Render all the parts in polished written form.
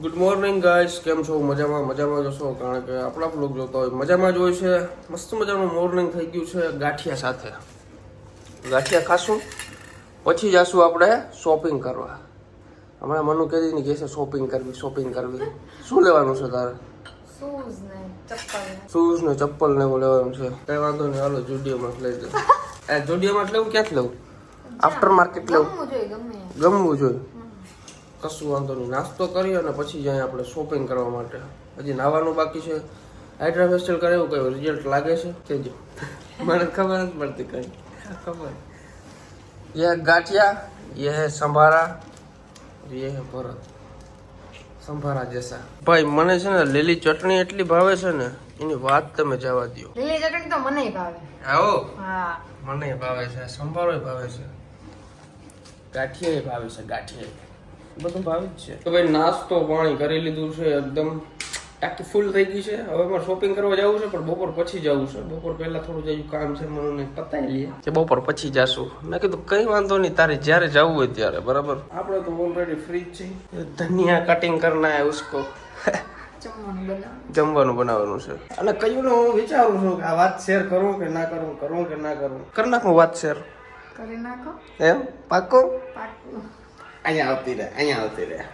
Good morning guys, કેમ છો? મજામાં જશો, કારણ કે આપણા બ્લોગ જોતા હોય મજામાં જ હોય છે. મસ્ત મજાનું મોર્નિંગ થઈ ગયું છે ગાંઠિયા સાથે. ગાંઠિયા ખાશું, પછી જાશું આપણે શોપિંગ કરવા. હમણાં મનુ કહેતી ને કે છે શોપિંગ કરવી. શું લેવાનું છે તારે? શૂઝ ને ચપ્પલ ને એવું લેવાનું છે. કઈ વાંધો નહીં, હાલો જુડિયોમાં લઈ દે. જુડિયોમાં લેવું, ક્યાંથી લેવું? આફ્ટર માર્કેટ લેવું? ગમવું જોઈએ. કશું વાંધો નહીં, નાસ્તો કરી અને પછી જાય આપણે શોપિંગ કરવા માટે. હજી નાવાનું બાકી છે. હાઇડ્રા ફેસ્ટિવલ કરે એવું કયું રિઝલ્ટ લાગે છે કહેજો. મને ખબર નથી પડતી કઈ ખબર. ये गाठिया, ये है संभारा, ये है भरत. સંભારા જેસા. ભાઈ મને છે ને લીલી ચટણી એટલી ભાવે છે ને એની વાત તમે જવા દો. લીલી ચટણી તો મને ભાવે. આવો. હા, મને ભાવે છે, સંભારો ભાવે છે, ગાંઠિયા ભાવે છે, ગાંઠિયા બધું ભાવે જ છે. તો ભાઈ નાસ્તો પાણી કરી લીધું છે, એકદમ ટાંકી ફૂલ થઈ ગઈ છે. હવે મારે શોપિંગ કરવા જવું છે, પણ બપોર પછી જવું છે. બપોર પહેલા થોડું જયું કામ છે, મને પતાવી લઈએ કે બપોર પછી જાશું. મેં કીધું કઈ વાંધો નહીં, તારે જ્યારે જવું હોય ત્યારે. બરાબર, આપણે તો ઓલરેડી ફ્રી જ છીએ. ધનિયા કટિંગ કરના હે ઉસકો. જમવાનું બનાવવાનું છે. અને કયું ને હું વિચારું છું કે આ વાત શેર કરું કે ના કરું, કરી નાખું વાત શેર. કરી નાખો. એમ પાક્કો? પાક્કું. અહીંયા આવતી રહે.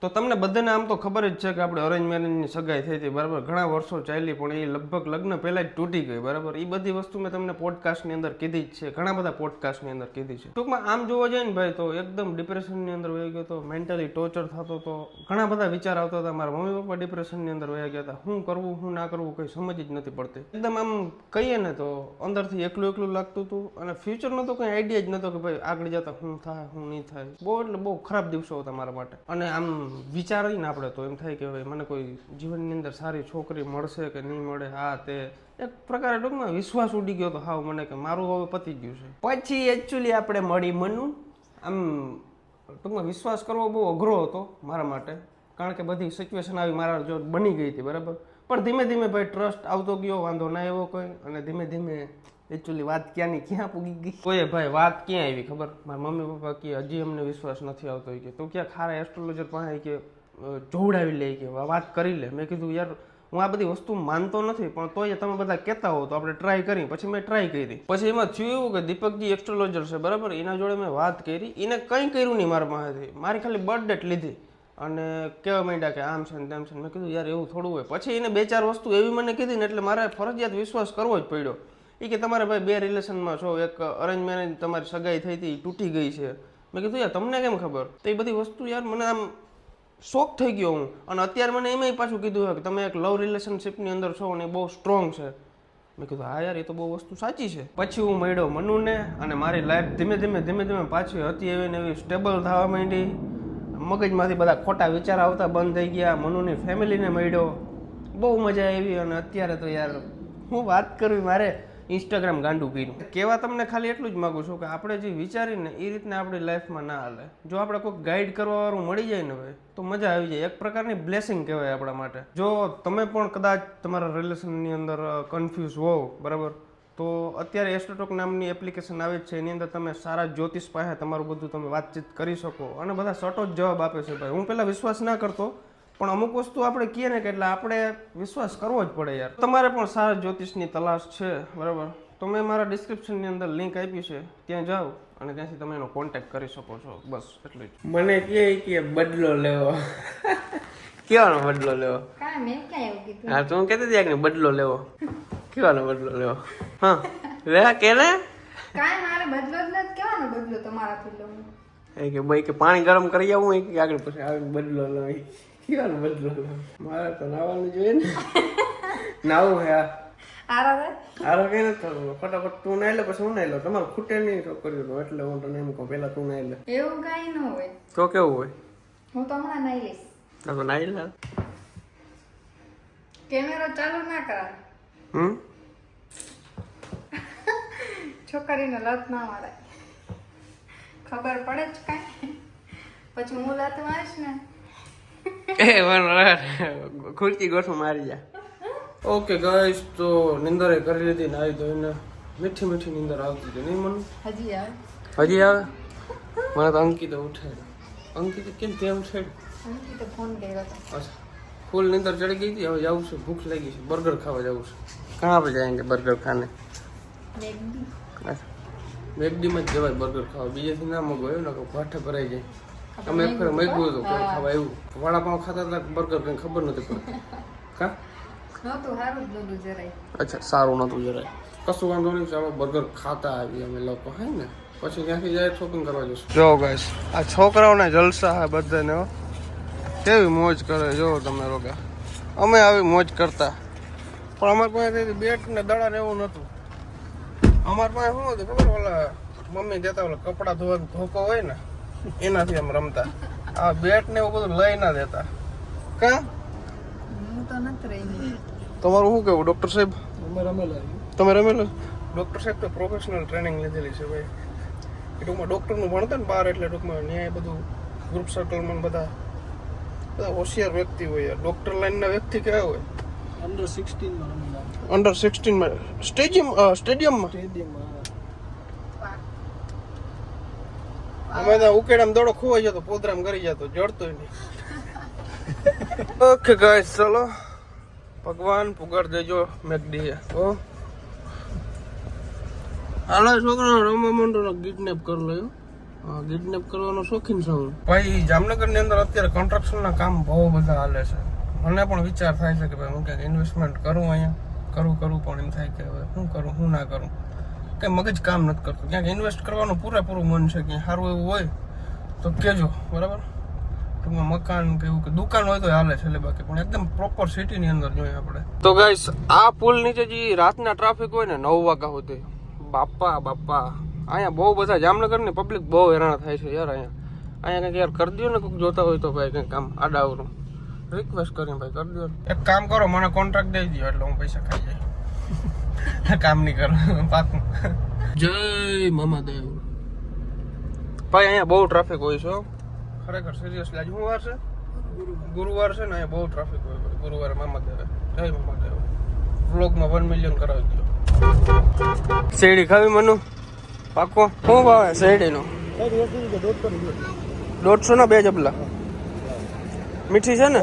તો તમને બધાને આમ તો ખબર જ છે કે આપણે અરેન્જ મેરેજની સગાઈ થઈ હતી, બરાબર. ઘણા વર્ષો ચાલી, પણ એ લગભગ લગ્ન પહેલા જ તૂટી ગઈ, બરાબર. એ બધી વસ્તુ મેં તમને પોડકાસ્ટની અંદર કીધી જ છે, ઘણા બધા પોડકાસ્ટની અંદર કીધી છે. ટૂંકમાં આમ જોવા જાય ને ભાઈ, તો એકદમ ડિપ્રેશનની અંદર વહી ગયો હતો, મેન્ટલી ટોર્ચર થતો હતો, ઘણા બધા વિચાર આવતા હતા. મારા મમ્મી પપ્પા ડિપ્રેશનની અંદર વહી ગયા હતા. શું કરવું શું ના કરવું કઈ સમજ જ નથી પડતી. એકદમ આમ કહીએ ને તો અંદરથી એકલું લાગતું હતું, અને ફ્યુચરનો તો કંઈ આઈડિયા જ નહોતો કે ભાઈ આગળ જતા શું થાય શું નહીં થાય. બહુ ખરાબ દિવસો હતા મારા માટે. અને આમ વિચારીને આપણે તો એમ થાય કે ભાઈ મને કોઈ જીવનની અંદર સારી છોકરી મળશે કે નહીં મળે. હા, તે એક પ્રકારે ટૂંકમાં વિશ્વાસ ઉડી ગયો હતો હાવ મને કે મારું હવે પતી ગયું છે. પછી એકચ્યુઅલી આપણે મળી મનુ. આમ ટૂંકમાં વિશ્વાસ કરવો બહુ અઘરો હતો મારા માટે, કારણ કે બધી સિચ્યુએશન આવી મારા જો બની ગઈ હતી, બરાબર. પણ ધીમે ધીમે ભાઈ ટ્રસ્ટ આવતો ગયો, વાંધો ના એવો કોઈ. અને ધીમે ધીમે એકચ્યુઅલી વાત ક્યાં પૂગી ગઈ કોઈએ ભાઈ વાત ક્યાં આવી ખબર? મારા મમ્મી પપ્પા કે હજી અમને વિશ્વાસ નથી આવતો કે તું ક્યાં ખારા એસ્ટ્રોલોજર પાસે કે જોવડાવી લે કે વાત કરી લે. મેં કીધું યાર હું આ બધી વસ્તુ માનતો નથી, પણ તોય તમે બધા કહેતા હો તો આપણે ટ્રાય કરી. પછી મેં ટ્રાય કરી. પછી એમાં થયું એવું કે દીપકજી એસ્ટ્રોલોજર છે, બરાબર. એના જોડે મેં વાત કરી. એને કંઈ કર્યું નહીં મારા પાસેથી, મારી ખાલી બર્થ ડેટ લીધી અને કહેવા માંડ્યા કે આમ છે ને તેમ છે. મેં કીધું યાર એવું થોડું હોય. પછી એને 2-4 વસ્તુ એવી મને કીધી ને એટલે મારે ફરજિયાત વિશ્વાસ કરવો જ પડ્યો. એ કે તમારે ભાઈ 2 રિલેશનમાં છો, એક અરેન્જ મેરેજ તમારી સગાઈ થઈ હતી તૂટી ગઈ છે. મેં કીધું યાર તમને કેમ ખબર? તો એ બધી વસ્તુ યાર મને આમ શોક થઈ ગયો હું. અને અત્યારે મને એમાંય પાછું કીધું કે તમે એક લવ રિલેશનશિપની અંદર છો અને બહુ સ્ટ્રોંગ છે. મેં કીધું હા યાર એ તો બહુ વસ્તુ સાચી છે. પછી હું મળ્યો મનુને, અને મારી લાઈફ ધીમે ધીમે પાછી હતી એવી ને એવી સ્ટેબલ થવા માંડી. મગજમાંથી બધા ખોટા વિચાર આવતા બંધ થઈ ગયા. મનુની ફેમિલીને મળ્યો, બહુ મજા આવી. અને અત્યારે તો યાર હું વાત કરવી, મારે ઇન્સ્ટાગ્રામ ગાંડું કર્યું. કહેવા તમને ખાલી એટલું જ માગું છું કે આપણે જે વિચારીને એ રીતના આપણી લાઈફમાં ના હાલે. જો આપણે કોઈક ગાઈડ કરવાવાળું મળી જાય ને ભાઈ તો મજા આવી જાય. એક પ્રકારની બ્લેસિંગ કહેવાય આપણા માટે. જો તમે પણ કદાચ તમારા રિલેશનની અંદર કન્ફ્યુઝ હોવ, બરાબર, તો અત્યારે એસ્ટ્રોટોક નામની એપ્લિકેશન આવે છે. એની અંદર તમે સારા જ્યોતિષ પાસે તમારું બધું તમે વાતચીત કરી શકો અને બધા સટો જ જવાબ આપે છે. ભાઈ હું પહેલાં વિશ્વાસ ના કરતો, પણ અમુક વસ્તુ આપણે કહીએ ને કે એટલે આપણે વિશ્વાસ કરવો જ પડે યાર. તમારે પણ સારા જ્યોતિષની તલાશ છે, બરાબર, તો મેં મારા ડિસ્ક્રિપ્શનની અંદર લિંક આપી છે, ત્યાં જાઓ અને ત્યાંથી તમે એનો કોન્ટેક્ટ કરી શકો છો. બસ એટલું જ. મને કે બદલો લેવો. કેવાનો બદલો લેવો? હા તું કહેતી હતી કે બદલો લેવો. કેવાનો બદલો લેવો? હા લે કે ને કાઈ મારે બદલો જ નથી. કેવાનો બદલો તમારાથી લઉં? એ કે ભાઈ કે પાણી ગરમ કરી આવું કે આગળ પછી આવીને બદલો લઉં. કેવાનો બદલો લેવો? મારે તો નાવાનું જોઈએ ને. નાવું હે આરો કઈ નથી થતું. ફટાફટ તું નાઈ લે પછી હું નાઈ લઉં. તમારે ખૂટે નહીં છોકરીઓ, એટલે હું તને એમ કહું પેલા તું નાઈ લે. એવું કઈ ન હોય. તો કેવું હોય? હું તો હમણાં નાઈ લઈશ. તો નાઈ લે. કેમેરો ચાલુ ના કરાય. છોકરીને લત ના મારાય. ખબર પડે જ કાંઈ પછી હું લત મારીશ ને. ખુરચી ગોઠું મારી જા. ઓકે ગાઈસ, તો નિંદર કરી લીધી, નાઈ ધોઈને મીઠી નિંદર આવતી હતી નહીં મન? હજી આવે. મને તો અંકિત ઉઠે. અંકિત કેમ તેમ છે તો ફોન કર્યો હતો. અચ્છા ફૂલ નીંદર ચડી ગઈ હતી, હવે જવું છે, ભૂખ લાગી છે, બર્ગર ખાવા જવું છે. કहाँ पे जाएंगे बर्गर खाने? મેગડી. મેગડીમાં જ જવાય બર્ગર ખાવા, બીજેથી ના મગવાય ને ભાઠે ભરાઈ જાય. અમે એક ફેર મગ્યું હતું કે ખાવા એવું વડાપાઉં ખાતા હતા, બર્ગર કંઈ ખબર નથી પડતી. કા નહોતું સારું જ નહોતું જરાય. અચ્છા સારું નહોતું જરાય, કશું વાંધો નહીં. ચાલો બર્ગર ખાતા આવીએ અમે લોકો, હે ને પછી ત્યાંથી જાય શોપિંગ કરવા જશું. જો ગાઈસ આ છોકરાઓને જલસા હે બધાને, કેવી મોજ કરે જો તમે લોકો. અમે આવી મોજ કરતા, પણ અમારી પાસે બેટ ને દડા ને એવું નહોતું. અમારી પાસે શું હતું ખબર, ઓલા મમ્મી દેતા ઓલા કપડાં ધોવાનું ધોકો હોય ને એનાથી અમે રમતા. આ બેટ ને એવું બધું લઈ ના દેતા. કા હું તો નથી રહી. તમારું શું કેવું ડોક્ટર સાહેબ? તમે રમેલો? ડોક્ટર સાહેબ તો પ્રોફેશનલ ટ્રેનિંગ લીધેલી છે ભાઈ. એ ટૂંકમાં ડૉક્ટરનું ભણતા ને બહાર, એટલે ટૂંકમાં ન્યાય બધું ગ્રુપ સર્કલમાં બધા હોશિયાર વ્યક્તિ હોય. ડૉક્ટર લાઈનના વ્યક્તિ કેવા હોય? અંડર 16 સ્ટેડિયમમાં અમે તો ઉકેડામાં દડો ખોવાઈ જતો, પોદરામ કરી જતો, જડતોય નહીં. ઓકે ગાઈસ ચલો, ભગવાન પુગાડ દેજો મેકડી. ઓ હાલો છોકરા રમવા માંડો, કિડનેપ કરી લો. હા કિડનેપ કરવાનો શોખીન છું ભાઈ. જામનગરની અંદર અત્યારે કન્સ્ટ્રક્શનના કામ બહુ બધા હાલે છે. મને પણ વિચાર થાય છે કે ભાઈ હું ક્યાંક ઇન્વેસ્ટમેન્ટ કરું અહીંયા, કરું પણ એમ થાય કે હવે શું કરું શું ના કરું, કંઈ મગજ કામ નથી કરતું. ક્યાંક ઇન્વેસ્ટ કરવાનું પૂરેપૂરું મન છે, ક્યાંય સારું એવું હોય તો કહેજો, બરાબર? ટૂંકમાં મકાન કે એવું કે દુકાન હોય તો હાલે છે, બાકી પણ એકદમ પ્રોપર સિટીની અંદર જોઈએ આપણે. તો ગાઈસ આ પુલ નીચે જે રાતના ટ્રાફિક હોય ને 9 વાગ્યા સુધી, બાપા અહીંયા બહુ બધા જામનગરની પબ્લિક બહુ હેરાન થાય છે યાર. અહીંયા કંઈક યાર કરી દો ને, કોઈક જોતા હોય તો ભાઈ કંઈક કામ આડાવરું રિક્વેસ્ટ કરીને ભાઈ કરી દો. એક કામ કરો, મને કોન્ટ્રાક્ટ દઈ દો એટલે હું પૈસા ખાઈ જાય. કામ નહીં કરો પાકું. જય મામાદેવ. ભાઈ અહીંયા બહુ ટ્રાફિક હોય છે ખરેખર, સિરિયસલી. આજે શું વાર છે? ગુરુવાર છે ને, અહીંયા બહુ ટ્રાફિક હોય. ગુરુવારે મામાદેવ. જય મામાદેવ. વ્લોગમાં 1 મિલિયન કરાવી દો. શેરડી ખાવી મનુ? પાકો. શું ભાવે શેરડીનો? 150 ના 2 જબલા. મીઠી છે ને?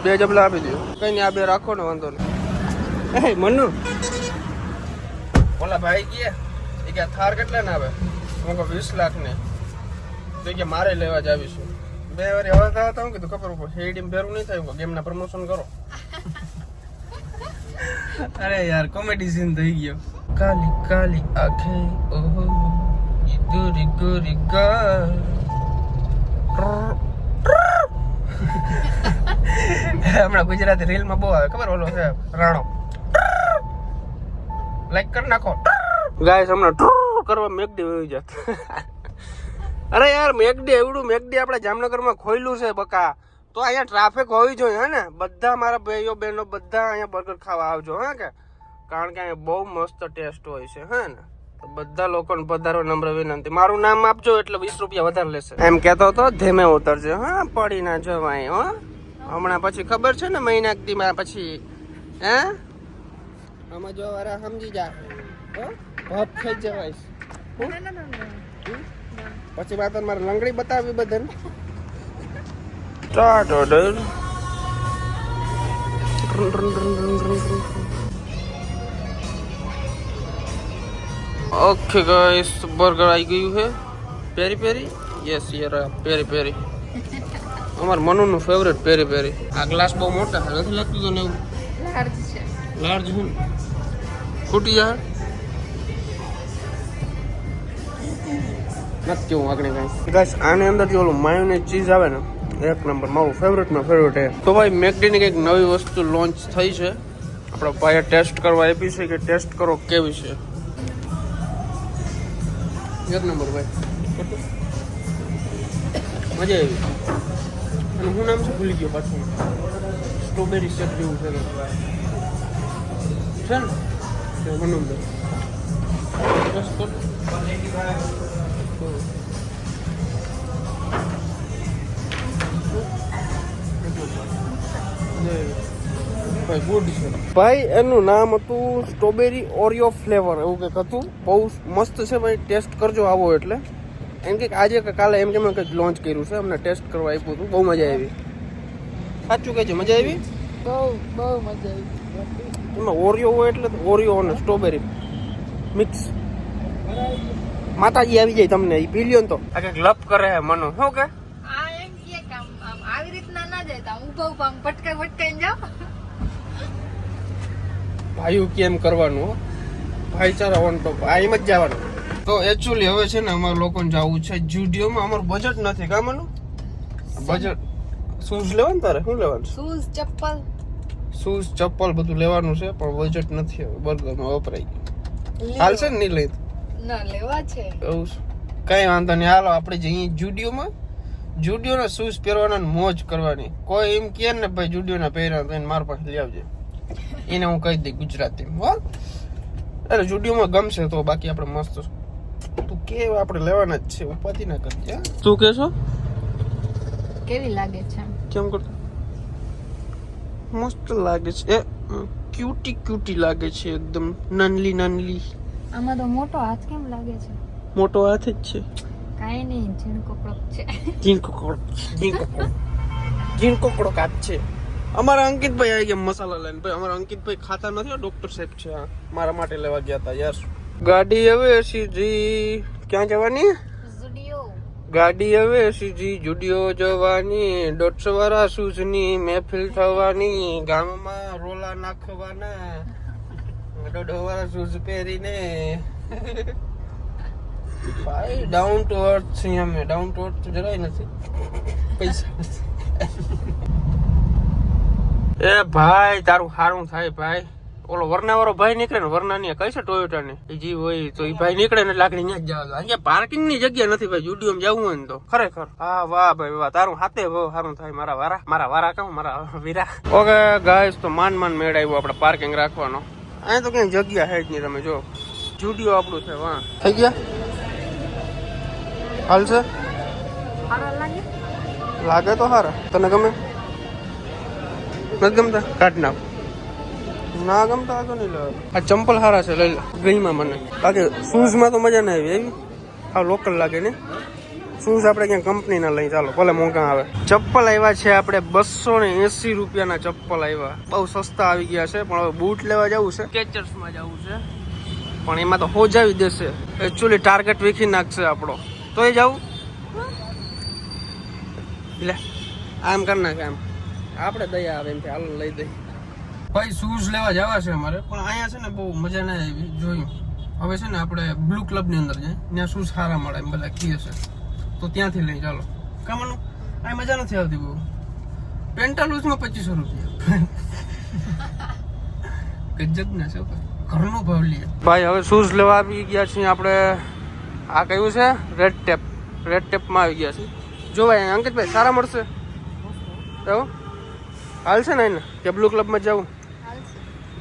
2 જબલા આપી દો. કઈ નહીં, આ 2 રાખો ને, વાંધો નહીં. મનુ ઓલા ભાઈ કે થાર કેટલા ને આવે? હું કહું 20 લાખ ને. તો કે મારે લેવા જ આવીશું. 2 વાર હવે હતા હું કીધું ખબર ઉપર શેરડી ભેરું નહીં થાય, ગેમના પ્રમોશન કરો. અરે યાર કોમેડી સીન થઈ ગયો. કાલી કાલી આંખે ઓહો ગોરી ગોરી ગા. હમણાં ગુજરાતી રીલમાં બહુ આવે ખબર, ઓલો છે રાણો. લાઈક કરી નાખો ગાઈસ. હમણાં કરવા મેકડી વહી જાત. અરે યાર મેકડી એવડું મેકડી આપણે જામનગરમાં ખોલ્યું છે બકા, તો અહીંયા ટ્રાફિક હોવી જોઈએ હે ને. બધા મારા ભાઈઓ બહેનો બધા અહીંયા બર્ગર ખાવા આવજો હે કે, કારણ કે અહીંયા બહુ મસ્ત ટેસ્ટ હોય છે હે ને. તો બધા લોકોને પધારો નમ્ર વિનંતી. મારું નામ આપજો એટલે 20 રૂપિયા વધારે લેશે. એમ કહેતો તો ધીમે ઉતરજો હા, પડી ના જવાય હો. હમણાં પછી ખબર છે ને મહિના દીમાં પછી હે આમાં જો વારા સમજી જા ભાપ થઈ જવાય. પછી વાત મારે લંગડી બતાવી બધાને. Start order. Okay guys burger આવી ગયું છે. પેરી પેરી યસ યાર પેરી પેરી અમાર મનુનું ફેવરેટ પેરી પેરી. આ ગ્લાસ બહુ મોટા છે, નથી લાગતું તને એવું? લાર્જ છે. લાર્જ છે ફૂટી જાય નથી કેવું આગળ કાંઈ. ગાઈસ આની અંદર જે ઓલું માયોનેઝ ચીઝ આવે ને, એક નંબર, મારું ફેવરેટમાં ફેવરેટ છે. તો ભાઈ મેકડીની કંઈક નવી વસ્તુ લોન્ચ થઈ છે, આપણે ભાઈએ ટેસ્ટ કરવા આપી છે કે ટેસ્ટ કરો કેવી છે. એક નંબર ભાઈ, મજા આવી. અને શું નામ છે ભૂલી ગયો પાછું, સ્ટ્રોબેરી શેક જેવું છે ને મનોંદર. ભાઈ એનું નામ હતું સ્ટ્રોબેરી ઓરિયો ફ્લેવર એવું કંઈક હતું. બહુ મસ્ત છે ભાઈ, ટેસ્ટ કરજો આવો એટલે. એમ કે આજે કે કાલે એમ કે મેં કંઈક લોન્ચ કર્યું છે, અમને ટેસ્ટ કરવા આપ્યું હતું, બહુ મજા આવી. સાચું કહે છે, મજા આવી? બહુ મજા આવી. એમાં ઓરિયો હોય એટલે ઓરિયો અને સ્ટ્રોબેરી મિક્સ. માતાજી આવી જાય તમને એ પી લ્યો ને તો આ કંઈક લપ કરે હે મનો. શું કે આ એમ કે આમ આવી રીતના ના જાય, આમ ઊભા આમ પટકાઈને જાઓ. ભાઈઓ કેમ કરવાનું હો, ભાઈચારા ઓન ટોપ, આ એમ જ જવાનું. તો એકચ્યુઅલી હવે છે ને અમારે લોકોને જવું છે જુડિયોમાં. અમારું બજેટ નથી કામનું. બજેટ શૂઝ લેવાનું, તારે શું લેવાનું? શૂઝ, ચપ્પલ, શૂઝ ચપ્પલ બધું લેવાનું છે, પણ બજેટ નથી હવે. બર્ગરમાં વપરાઈ ગયું. હાલશે ને નહીં લઈ ના લેવા છે. એવું છે, કઈ વાંધો નહીં. હાલો આપણે જઈએ જુડિયોમાં. જુડિયોના શૂઝ પહેરવાના ને મોજ કરવાની. કોઈ એમ કહે ને ભાઈ જુડિયોના પહેર્યા તો એને મારા પાસે લઈ આવજે, એને હું કહી દઈ ગુજરાતી. હો અરે જુડિયોમાં ગમશે તો, બાકી આપણે મસ્ત તું કે આપણે લેવાના જ છે, ઉપાધિ ના કરજે. તું કહેશો કેવી લાગે છે? કેમ કર મસ્ત લાગે છે, ક્યુટી લાગે છે, એકદમ નાનલી. આમાં તો મોટો હાથ કેમ લાગે છે? મોટો હાથ જ છે. કાઈ નહીં, ઝીણકો કડક છે. ઝીણકો કાચ છે. અમારા અંકિતભાઈ આવી ગયા મસાલા લઈને. ભાઈ અમારા અંકિતભાઈ ખાતા નથી, ડોક્ટર સાહેબ છે. મારા માટે લેવા ગયા હતા યાર. ગાડી હવે સીધી ક્યાં જવાની? જુડિયો. ગાડી હવે સીધી જુડિયો જવાની. 150 વાળા શૂઝની મહેફિલ થવાની. ગામમાં રોલા નાખવાના 150 વાળા શૂઝ પહેરીને. ભાઈ ડાઉન ટુ અર્થ છીએ અમે. ડાઉન ટુ અર્થ જરાય નથી, પૈસા નથી. એ ભાઈ તારું સારું થાય ભાઈ. ઓલો વરના વાળો ભાઈ નીકળે ને, વરનાની કઈ છે ટોયોટા ની જી હોય તો એ ભાઈ નીકળે ને લાકડી ત્યાં જ જવા. અહીંયા પાર્કિંગ ની જગ્યા નથી ભાઈ જુડિયોમાં જવું હોય ને તો. ખરેખર હા, વાહ ભાઈ વાહ, તારું હાથે બહુ સારું થાય. મારા વારા કહું, મારા વીરા. ઓકે ગાઈસ, તો માન મેળ આવ્યો આપણે પાર્કિંગ રાખવાનો. અહીંયા તો ક્યાંય જગ્યા છે જ નહીં. તમે જો જુડિયો આપણું છે, વાહ થઈ ગયા. હાલશે? લાગે તો સારા. તને ગમે? નથી ગમતા? કાઢ નાખ. ના ગમતા આગળ નહીં લેવા. આ ચંપલ સારા છે, લઈ લે. ગઈમાં મને. બાકી શૂઝમાં તો મજા ના આવી. એવી હા લોકલ લાગે ને. શૂઝ આપણે ક્યાં કંપની ના લઈ, ચાલો ભલે મોંઘા આવે. ચપ્પલ આવ્યા છે આપણે 280 રૂપિયાના ચપ્પલ આવ્યા. બહુ સસ્તા આવી ગયા છે, પણ હવે બૂટ લેવા જવું છે. સ્કેચર્સમાં જવું છે, પણ એમાં તો હોજાવી દેશે. એકચ્યુઅલી ટાર્ગેટ વીખી નાખશે આપણો. તો એ જવું લે આમ કર નાખે. આમ આપણે દયા આવે એમ કે હાલો લઈ દઈ. ભાઈ શૂઝ લેવા જવા છે અમારે, પણ અહીંયા છે ને બહુ મજા ના આવી. જોયું હવે છે ને આપણે બ્લુ ક્લબની અંદર જાય, ત્યાં શૂઝ સારા મળે એમ બધા કહે છે, તો ત્યાંથી લઈ ચાલો. કામનું આ મજા નથી આવતી બહુ. પેન્ટાલૂઝમાં 2500 રૂપિયા. ગજબ ના છે, ઘરનો ભાવ લઈએ. ભાઈ હવે શૂઝ લેવા આવી ગયા છીએ આપણે. આ કયું છે? રેડ ટેપમાં આવી ગયા છે. જો ભાઈ અંકિતભાઈ સારા મળશે એવું હાલશે ને એને કે બ્લુ ક્લબમાં જવું?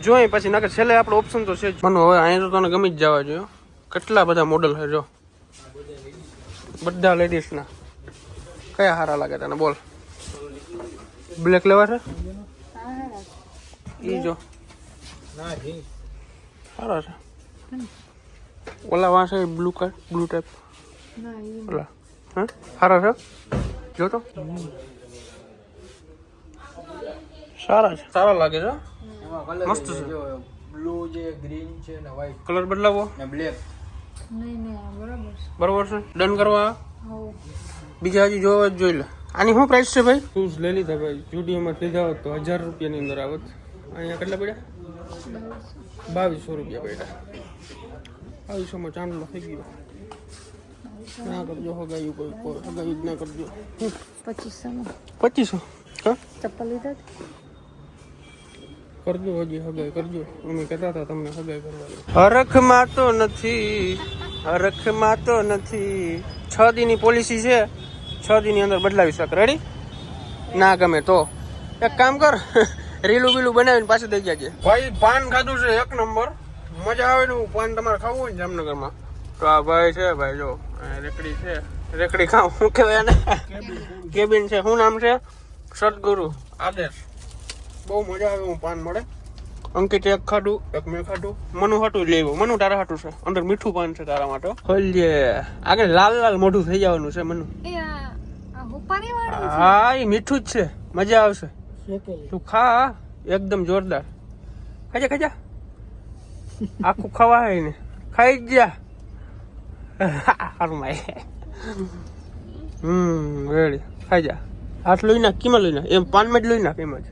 જોઈ પછી નાખે છેલ્લે આપણો ઓપ્શન તો છે જ. મને હવે અહીંયા તો તને ગમી જ જવા જોઈએ. કેટલા બધા મોડલ છે જો, બધા લેડીઝના. કયા સારા લાગે તને બોલ? બ્લેક લેવા છે? એ જો સારા છે. ઓલા વાંસે બ્લુ ટાઈપ ઓલા હા સારા છે, જો તો સારા છે, સારા લાગે છે, મસ્ત છે. બ્લુ છે, ગ્રીન છે ને વ્હાઈટ. કલર બદલાવો ને બ્લેક. બરોબર છે. ડન કરવા બીજા હજી જોવા જ જોઈ લે. આની શું પ્રાઇસ છે ભાઈ? શૂઝ લઈ લીધા ભાઈ. જુડિયોમાં લીધા હોત તો 1000 રૂપિયાની અંદર આવત. અહીંયા કેટલા પડ્યા? 2200 રૂપિયા પડ્યા. 2200માં ચાંદલો થઈ ગયો. ના કરજો હગાયું, કોઈ હગાયું જ ના કરજો. 2500 હા ચપ્પલ લીધા કરજો, હજી હગાઈ કરજો. અમે કહેતા હતા તમને હગાઈ કરવાની. હરખમાં તો નથી 6 દીની પોલિસી છે. 6 દીની અંદર બદલાવી શક. રેડી? ના ગમે તો એક કામ કર, રીલું બનાવીને પાછું દઈ જજે. ભાઈ પાન ખાધું છે એક નંબર, મજા આવે ને. પાન તમારે ખાવું હોય ને જામનગરમાં તો આ ભાઈ છે ભાઈ, જો રેકડી છે. રેકડી ખાવ શું કહેવાય ને? કેબિન છે. શું નામ છે? સદગુરુ આદેશ. બહુ મજા આવે. હું પાન મળે અંકિત એક ખાધું, એક મેં ખાધું, મનુ હાટું લઈ આવ્યો. મનુ તારા હાટું છે, અંદર મીઠું પાન છે તારા માટે. ખોલીએ, આગળ લાલ લાલ મોઢું થઈ જવાનું છે મનુ. હા એ મીઠું જ છે, મજા આવશે. તું ખા, એકદમ જોરદાર. ખાજા ખાજા, આખું ખવાય ને, ખાઈ જ જા. રેડી, ખાઈ જા. હાથ લઈ નાખ, કીમાં લઈ નાખ, એમ પાનમાં જ લઈ નાખ, એમ જ.